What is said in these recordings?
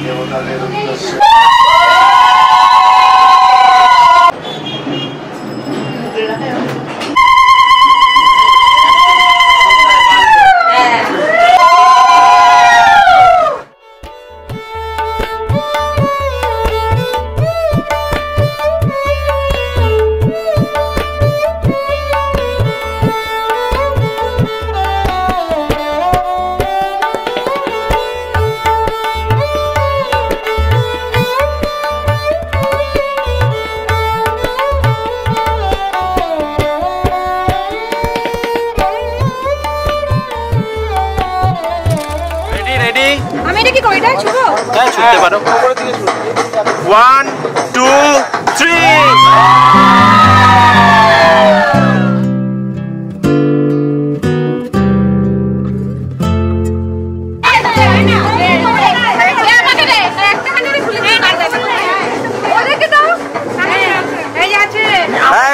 দেবতাদের উদ্দেশ্যে छूटते पारो 1 2 3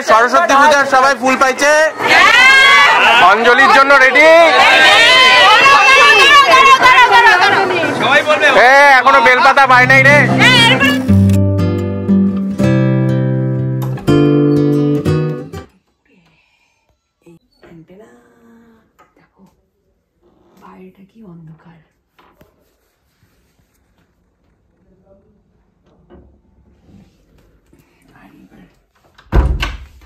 सरस्वती पूजार सबाई फुल पाइছে अंजलिर জন্য রেডি এখনো বেলপাতা পাই নাই রে। দেখো বাইরেটা কি অন্ধকার। আর এবার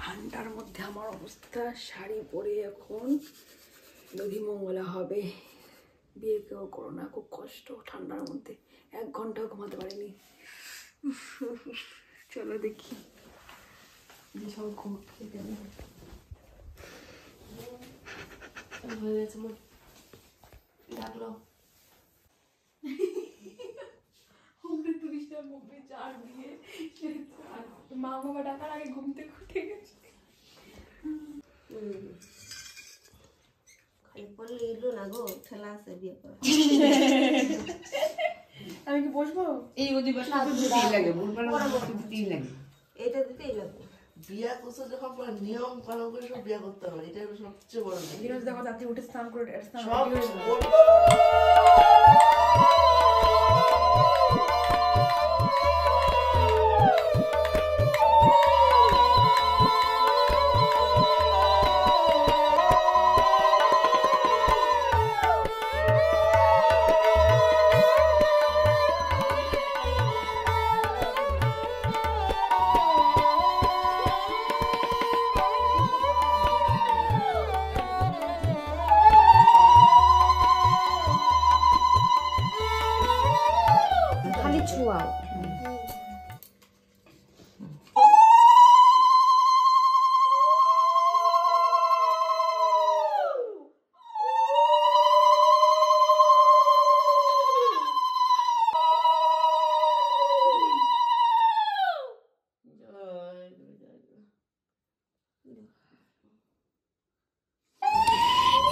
ঠান্ডার মধ্যে আমার অবস্থা, শাড়ি পরে এখন দধিমঙ্গলা হবে। বিয়ে কেউ করো না, খুব কষ্ট ঠান্ডার মধ্যে, 1 ঘন্টাও ঘুমাতে পারিনি। চলো দেখি সব ঘুম খেতে হয়ে গেছে ডাকলো মা বাবা ডাকার আগে ঘুম থেকে উঠে গেছে। আমি কি বসবো? এই অধিবাস লাগে এটা দিতেই লাগবে। বিয়া করছে যখন নিয়ম পালন করে সব বিয়া করতে হবে, এটা সবচেয়ে বড় জিনিস। দেখো রাতে উঠে স্নান করে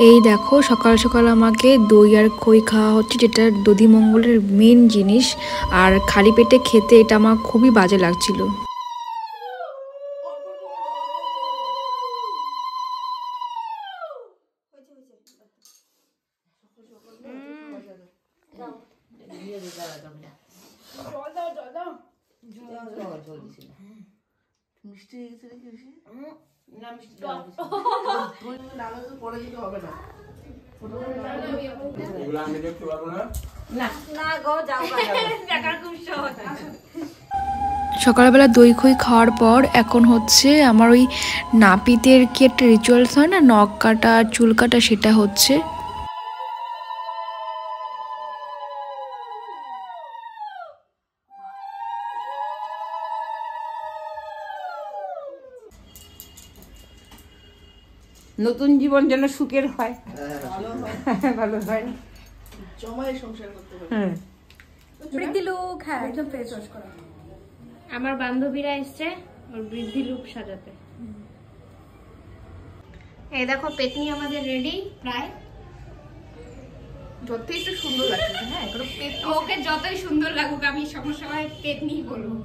এই দেখো সকাল সকাল আমাকে দই আর খই খাওয়া হচ্ছে, যেটা দধিমঙ্গলের মেন জিনিস। আর খালি পেটে খেতে এটা আমার খুবই বাজে লাগছিল। সকালবেলা দই খই খাওয়ার পর এখন হচ্ছে আমার ওই নাপিতের কি একটা রিচুয়ালস হয় না, নখ কাটা চুল কাটা, সেটা হচ্ছে। নতুন জীবন যেন সুখের হয়, ভালো হয়, জমায় সংসার করতে পারে। হ্যাঁ বৃদ্ধি লুক, হ্যাঁ একদম ফেস ওয়াশ করা। আমার বান্ধবীরা এসছে ওর বৃদ্ধি লুক সাজাতে। এই দেখো পেতনি আমাদের রেডি প্রায়। যতই তো সুন্দর লাগছে, হ্যাঁ ওকে যতই সুন্দর লাগুক আমি সবসময় পেতনি বলবো।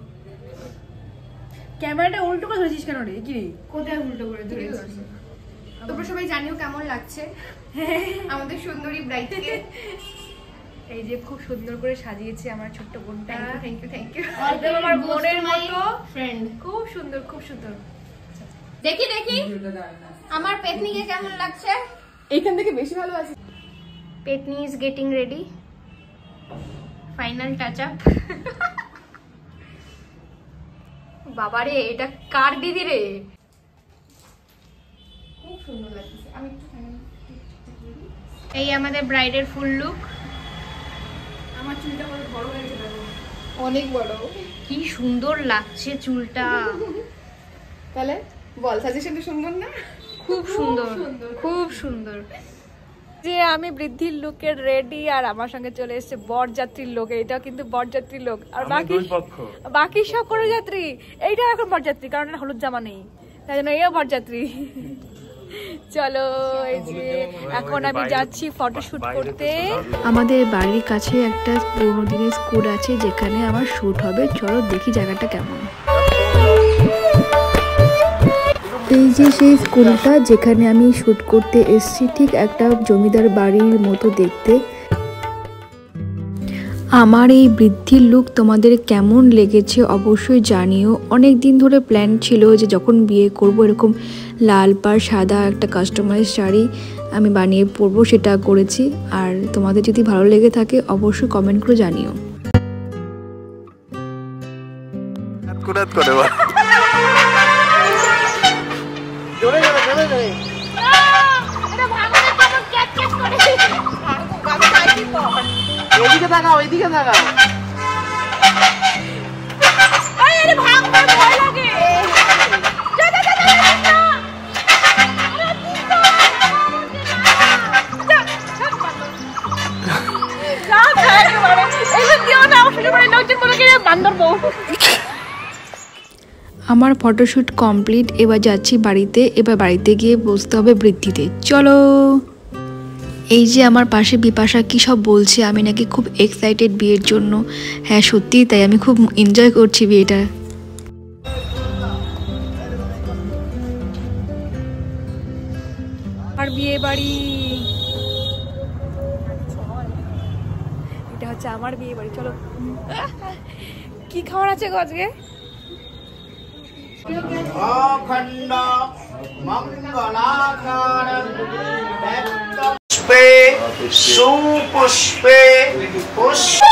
ক্যামেরাটা উল্টো করে ধরেছিস কেন রে? কি কোথায় উল্টো করে ধরেছিস? তোমরা সবাই জানিও কেমন লাগছে আমাদের সুন্দরী ব্রাইডকে। এই যে খুব সুন্দর করে সাজিয়েছে আমার ছোট্ট বোনটা। Thank you thank you. একদম আমার বোনের মতো ফ্রেন্ড। খুব সুন্দর খুব সুন্দর। দেখি দেখি আমার পেতনিকে কেমন লাগছে। এইখান থেকে বেশি ভালো আছে। পেতনি is getting ready, final touch up. বাবারে এটা কার দিদি রে? খুব সুন্দর লাগছে। আমি একটু এই আমাদের ব্রাইডের ফুল লুক। আমার চুলটা কত বড় হয়েছে দেখো, অনেক বড়। কি সুন্দর লাগছে চুলটা। তাহলে বল সাজেশনটা সুন্দর না? খুব সুন্দর খুব সুন্দর। যে আমি বৃদ্ধির লোকের রেডি আর আমার সঙ্গে চলে এসেছে বরযাত্রীর লোক। এইটাও কিন্তু বরযাত্রীর লোক আর বাকি সব কোনো যাত্রী। এইটাও এখন বরযাত্রী, কারণ হলুদ জামা নেই, তাই জন্য এও বরযাত্রী। চলো এই যে এখন আমি যাচ্ছি ফটোশুট করতে। আমাদের বাড়ির কাছে একটা পুরোনো দিনের স্কুল আছে যেখানে আমার শুট হবে। চলো দেখি জায়গাটা কেমন। এই যে সেই স্কুলটা যেখানে আমি শুট করতে এসেছি, ঠিক একটা জমিদার বাড়ির মতো দেখতে। আমার এই বৃদ্ধির লুক তোমাদের কেমন লেগেছে অবশ্যই জানিও। অনেক দিন ধরে প্ল্যান ছিল যে যখন বিয়ে করব এরকম লাল পাড় সাদা একটা কাস্টমাইজ শাড়ি আমি বানিয়ে পরবো, সেটা করেছি। আর তোমাদের যদি ভালো লেগে থাকে অবশ্যই কমেন্ট করে জানিও। এদিকে তাকাও, এদিকে তাকাও। আমার ফটোশুট কমপ্লিট। এবার যাচ্ছি বাড়িতে। এবার বাড়িতে গিয়ে বসতে হবে বৃদ্ধিতে। চলো। এই যে আমার পাশে বিপাশা কি সব বলছে, আমি নাকি খুব এক্সাইটেড বিয়ের জন্য। হ্যাঁ সত্যি তাই, আমি খুব এনজয় করছি বিয়েটা। আর বিয়ে বাড়ি, এটা হচ্ছে আমার বিয়ে বাড়ি। চলো কি খাবার আছে গো আজকে? অখণ্ড মঙ্গলাকারং পুষ্পে সুপুষ্পে পুষ্প।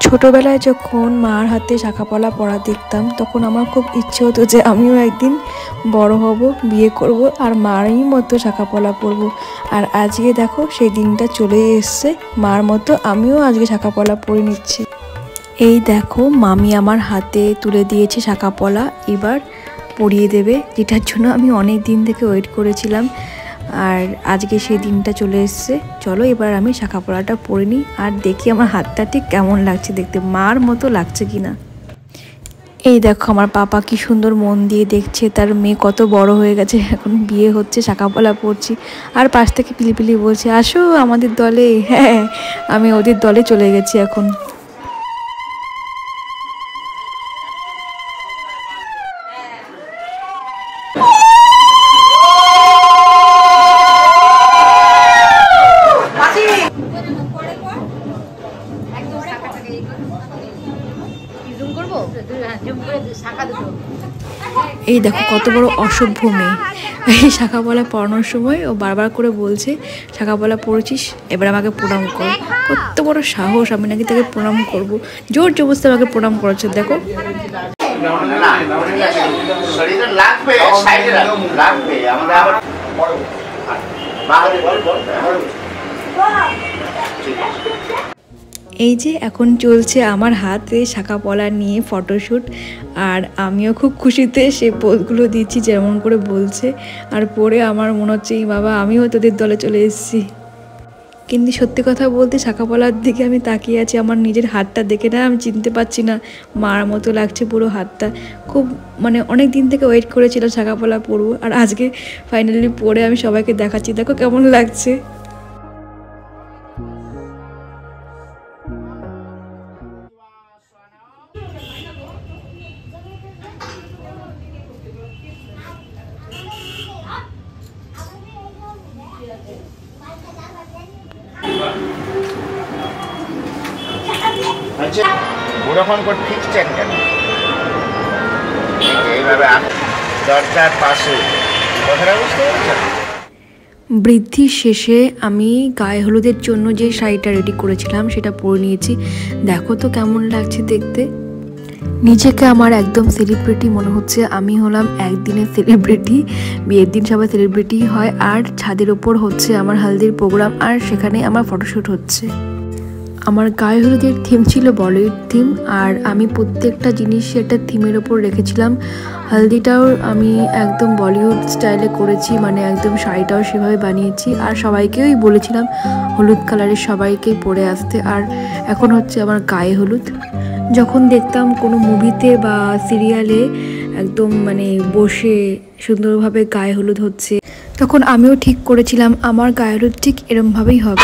ছোটবেলায় যখন মার হাতে শাঁখাপলা পরা দেখতাম তখন আমার খুব ইচ্ছে হতো যে আমিও একদিন বড় হব, বিয়ে করব আর মারই মতো শাঁখাপলা পরবো। আর আজকে দেখো সেই দিনটা চলে এসছে, মার মতো আমিও আজকে শাঁখাপলা পরে নিচ্ছি। এই দেখো মামি আমার হাতে তুলে দিয়েছে শাঁখাপলা, এবার পরিয়ে দেবে, যেটার জন্য আমি অনেক দিন থেকে ওয়েট করেছিলাম। আর আজকে সেই দিনটা চলে এসছে। চলো এবার আমি শাঁখাপলাটা পরে নিই আর দেখি আমার হাতটা ঠিক কেমন লাগছে দেখতে, মার মতো লাগছে কিনা। এই দেখো আমার পাপা কি সুন্দর মন দিয়ে দেখছে, তার মেয়ে কত বড় হয়ে গেছে, এখন বিয়ে হচ্ছে, শাঁখাপলা পরছি। আর পাশ থেকে পিলিপিলি বলছে আসো আমাদের দলে। হ্যাঁ আমি ওদের দলে চলে গেছি এখন। এই দেখো কত বড় অসভ্য মেয়ে, এই শাঁখাপলা পরানোর সময় ও বারবার করে বলছে শাঁখাপলা পরেছিস এবার আমাকে প্রণাম কর। কত বড় সাহস, আমি নাকি তাকে প্রণাম করব, জোর জবরদস্তি আমাকে প্রণাম করাচ্ছে। দেখো শরীরে লাগবে, সাইডে লাগবে আমাদের আবার বাহারে বল বল। এই যে এখন চলছে আমার হাতে শাঁখাপলা নিয়ে ফটোশ্যুট, আর আমিও খুব খুশিতে সে পোজগুলো দিচ্ছি যেমন করে বলছে। আর পরে আমার মনে হচ্ছে এই বাবা আমিও তোদের দলে চলে এসেছি। কিন্তু সত্যি কথা বলতে শাঁখাপলার দিকে আমি তাকিয়ে আছি, আমার নিজের হাতটা দেখে না আমি চিনতে পারছি না, মার মতো লাগছে পুরো হাতটা। খুব মানে অনেক দিন থেকে ওয়েট করেছিলাম শাঁখাপলা পরবো, আর আজকে ফাইনালি পরে আমি সবাইকে দেখাচ্ছি, দেখো কেমন লাগছে। বলছে ওরকম করে ফিক্সছেন কেন? এইভাবে দরজার পাশে কথাটা বুঝতে পারছেন? বৃদ্ধির শেষে আমি গায়ে হলুদের জন্য যে শাড়িটা রেডি করেছিলাম সেটা পরে নিয়েছি। দেখো তো কেমন লাগছে দেখতে। নিজেকে আমার একদম সেলিব্রিটি মনে হচ্ছে। আমি হলাম একদিনের সেলিব্রিটি। বিয়ের দিন সবাই সেলিব্রিটি হয়, আর ছাদের ওপর হচ্ছে আমার হলদির প্রোগ্রাম, আর সেখানে আমার ফটোশ্যুট হচ্ছে। আমার গায়ে হলুদের থিম ছিল বলিউড থিম, আর আমি প্রত্যেকটা জিনিস একটা থিমের ওপর রেখেছিলাম। হলদিটাও আমি একদম বলিউড স্টাইলে করেছি, মানে একদম শাড়িটাও সেভাবে বানিয়েছি, আর সবাইকেই বলেছিলাম হলুদ কালারের সবাইকেই পরে আসতে। আর এখন হচ্ছে আমার গায়ে হলুদ। যখন দেখতাম কোনো মুভিতে বা সিরিয়ালে একদম মানে বসে সুন্দরভাবে গায়ে হলুদ হচ্ছে, তখন আমিও ঠিক করেছিলাম আমার গায়ে হলুদ ঠিক এরমভাবেই হবে।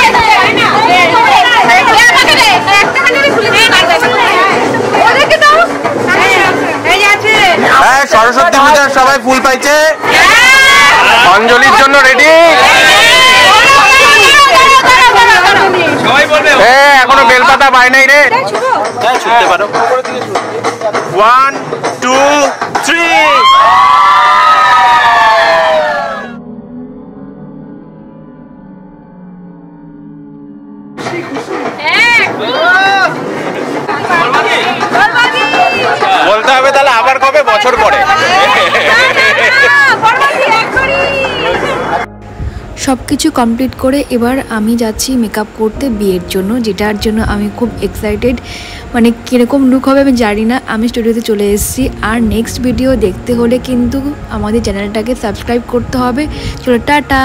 সরস্বতী পূজার সবাই ফুল পাইছে, অঞ্জলির জন্য রেডি। এখনো বেলপাতা পায় নাই রে। 1 2 3 বলতে হবে তাহলে আবার কবে? বছর পরে। সব কিছু কমপ্লিট করে এবার আমি যাচ্ছি মেকআপ করতে বিয়ের জন্য, যেটার জন্য আমি খুব এক্সাইটেড। মানে কীরকম লুক হবে আমি জানি না। আমি স্টুডিওতে চলে এসেছি, আর নেক্সট ভিডিও দেখতে হলে কিন্তু আমাদের চ্যানেলটাকে সাবস্ক্রাইব করতে হবে। চলো টাটা।